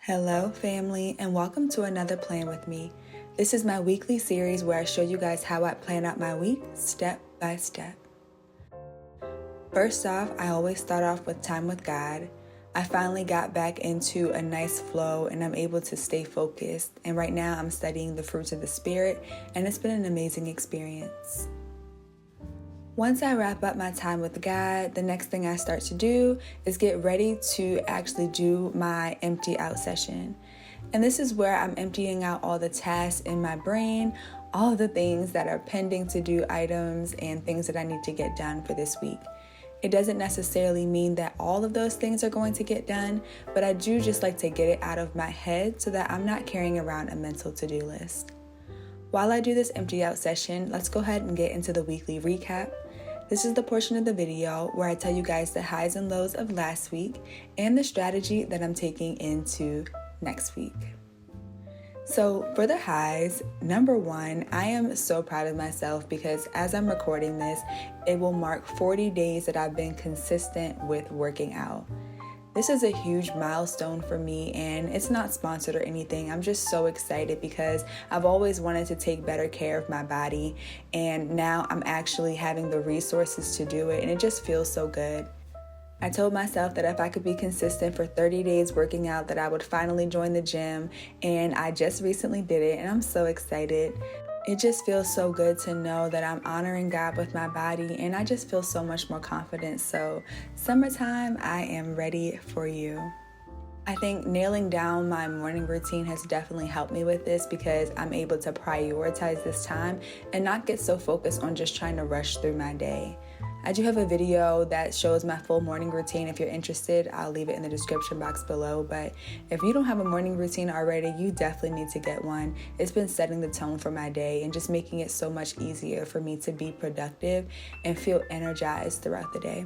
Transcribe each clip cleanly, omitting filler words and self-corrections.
Hello, family, and welcome to another Plan with me. This is my weekly series where I show you guys how I plan out my week step by step. First off, I always start off with time with God. I finally got back into a nice flow and I'm able to stay focused. And right now I'm studying the fruits of the Spirit, and it's been an amazing experience. Once I wrap up my time with God, the next thing I start to do is get ready to actually do my empty out session. And this is where I'm emptying out all the tasks in my brain, all of the things that are pending to do items and things that I need to get done for this week. It doesn't necessarily mean that all of those things are going to get done, but I do just like to get it out of my head so that I'm not carrying around a mental to-do list. While I do this empty out session, let's go ahead and get into the weekly recap. This is the portion of the video where I tell you guys the highs and lows of last week and the strategy that I'm taking into next week. So for the highs, number one, I am so proud of myself because as I'm recording this, it will mark 40 days that I've been consistent with working out. This is a huge milestone for me, and it's not sponsored or anything. I'm just so excited because I've always wanted to take better care of my body, and now I'm actually having the resources to do it, and it just feels so good. I told myself that if I could be consistent for 30 days working out, that I would finally join the gym, and I just recently did it, and I'm so excited. It just feels so good to know that I'm honoring God with my body, and I just feel so much more confident. So summertime, I am ready for you. I think nailing down my morning routine has definitely helped me with this because I'm able to prioritize this time and not get so focused on just trying to rush through my day. I do have a video that shows my full morning routine. If you're interested, I'll leave it in the description box below. But if you don't have a morning routine already, you definitely need to get one. It's been setting the tone for my day and just making it so much easier for me to be productive and feel energized throughout the day.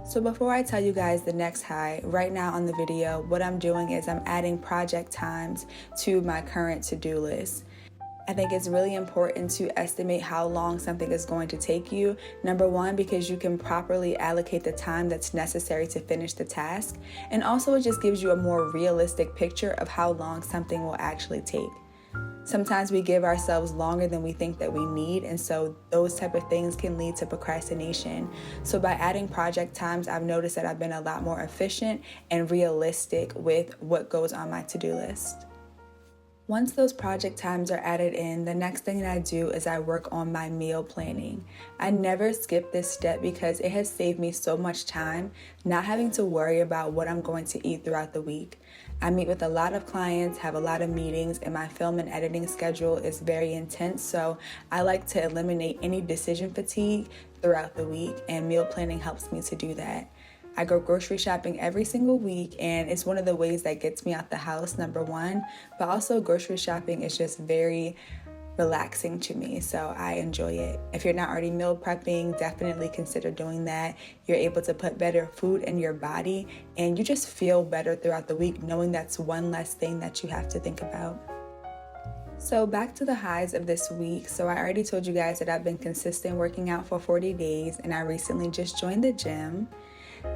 So before I tell you guys the next high, right now on the video, what I'm doing is I'm adding project times to my current to-do list. I think it's really important to estimate how long something is going to take you. Number one, because you can properly allocate the time that's necessary to finish the task. And also it just gives you a more realistic picture of how long something will actually take. Sometimes we give ourselves longer than we think that we need, and so those type of things can lead to procrastination. So by adding project times, I've noticed that I've been a lot more efficient and realistic with what goes on my to-do list. Once those project times are added in, the next thing that I do is I work on my meal planning. I never skip this step because it has saved me so much time not having to worry about what I'm going to eat throughout the week. I meet with a lot of clients, have a lot of meetings, and my film and editing schedule is very intense, so I like to eliminate any decision fatigue throughout the week, and meal planning helps me to do that. I go grocery shopping every single week, and it's one of the ways that gets me out the house, number one, but also grocery shopping is just very relaxing to me, so I enjoy it. If you're not already meal prepping, definitely consider doing that. You're able to put better food in your body, and you just feel better throughout the week knowing that's one less thing that you have to think about. So back to the highs of this week. So I already told you guys that I've been consistent working out for 40 days, and I recently just joined the gym.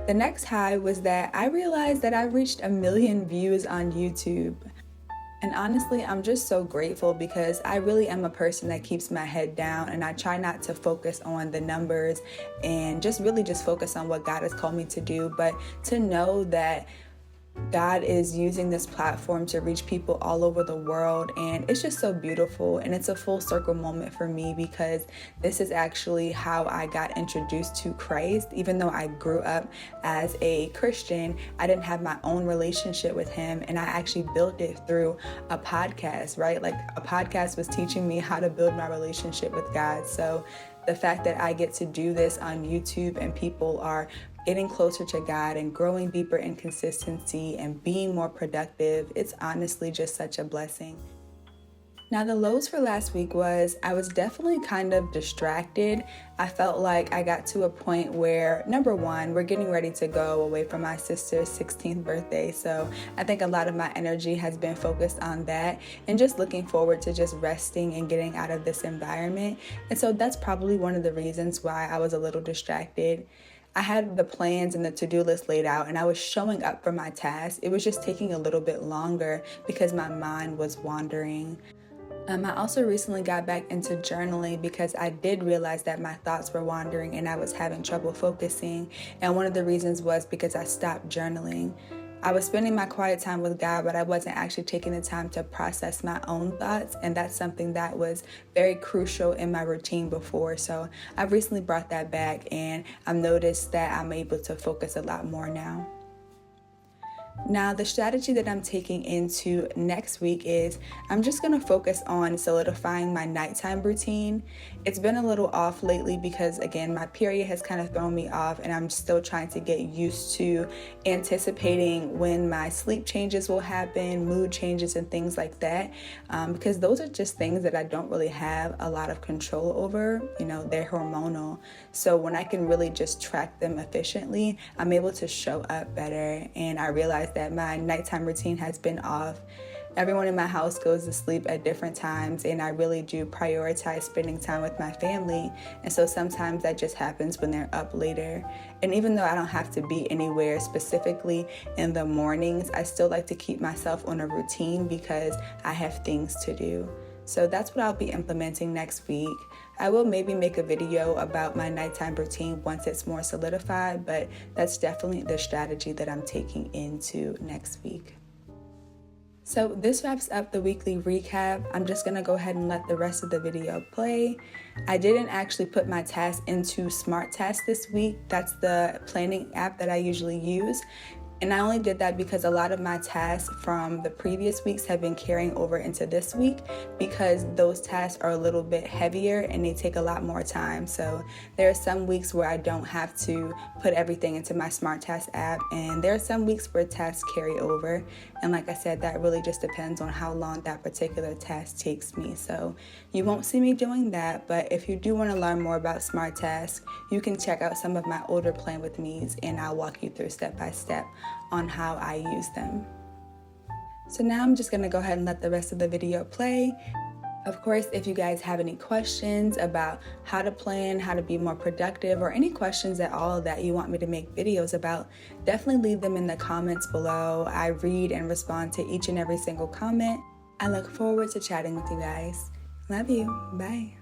The next high was that I realized that I reached 1 million views on YouTube. And honestly, I'm just so grateful because I really am a person that keeps my head down, and I try not to focus on the numbers and just focus on what God has called me to do. But to know that God is using this platform to reach people all over the world, and it's just so beautiful, and it's a full circle moment for me because this is actually how I got introduced to Christ. Even though I grew up as a Christian, I didn't have my own relationship with him, and I actually built it through a podcast, right? Like a podcast was teaching me how to build my relationship with God. So the fact that I get to do this on YouTube and people are getting closer to God and growing deeper in consistency and being more productive, it's honestly just such a blessing. Now the lows for last week was I was definitely kind of distracted. I felt like I got to a point where, number one, we're getting ready to go away from my sister's 16th birthday. So I think a lot of my energy has been focused on that and just looking forward to just resting and getting out of this environment. And so that's probably one of the reasons why I was a little distracted. I had the plans and the to-do list laid out, and I was showing up for my tasks. It was just taking a little bit longer because my mind was wandering. I also recently got back into journaling because I did realize that my thoughts were wandering and I was having trouble focusing. And one of the reasons was because I stopped journaling. I was spending my quiet time with God, but I wasn't actually taking the time to process my own thoughts. And that's something that was very crucial in my routine before. So I've recently brought that back, and I've noticed that I'm able to focus a lot more now. Now, the strategy that I'm taking into next week is I'm just going to focus on solidifying my nighttime routine. It's been a little off lately because, again, my period has kind of thrown me off, and I'm still trying to get used to anticipating when my sleep changes will happen, mood changes, and things like that, because those are just things that I don't really have a lot of control over. They're hormonal. So when I can really just track them efficiently, I'm able to show up better, and I realize that my nighttime routine has been off. Everyone in my house goes to sleep at different times, and I really do prioritize spending time with my family. And so sometimes that just happens when they're up later. And even though I don't have to be anywhere specifically in the mornings, I still like to keep myself on a routine because I have things to do. So that's what I'll be implementing next week. I will maybe make a video about my nighttime routine once it's more solidified, but that's definitely the strategy that I'm taking into next week. So this wraps up the weekly recap. I'm just gonna go ahead and let the rest of the video play. I didn't actually put my tasks into Smart Tasks this week. That's the planning app that I usually use. And I only did that because a lot of my tasks from the previous weeks have been carrying over into this week because those tasks are a little bit heavier and they take a lot more time. So there are some weeks where I don't have to put everything into my Smart Tasks app, and there are some weeks where tasks carry over. And like I said, that really just depends on how long that particular task takes me. So you won't see me doing that, but if you do want to learn more about Smart Tasks, you can check out some of my older Plan With Me's, and I'll walk you through step by step on how I use them. So now I'm just going to go ahead and let the rest of the video play. Of course, if you guys have any questions about how to plan, how to be more productive, or any questions at all that you want me to make videos about, definitely leave them in the comments below. I read and respond to each and every single comment. I look forward to chatting with you guys. Love you. Bye.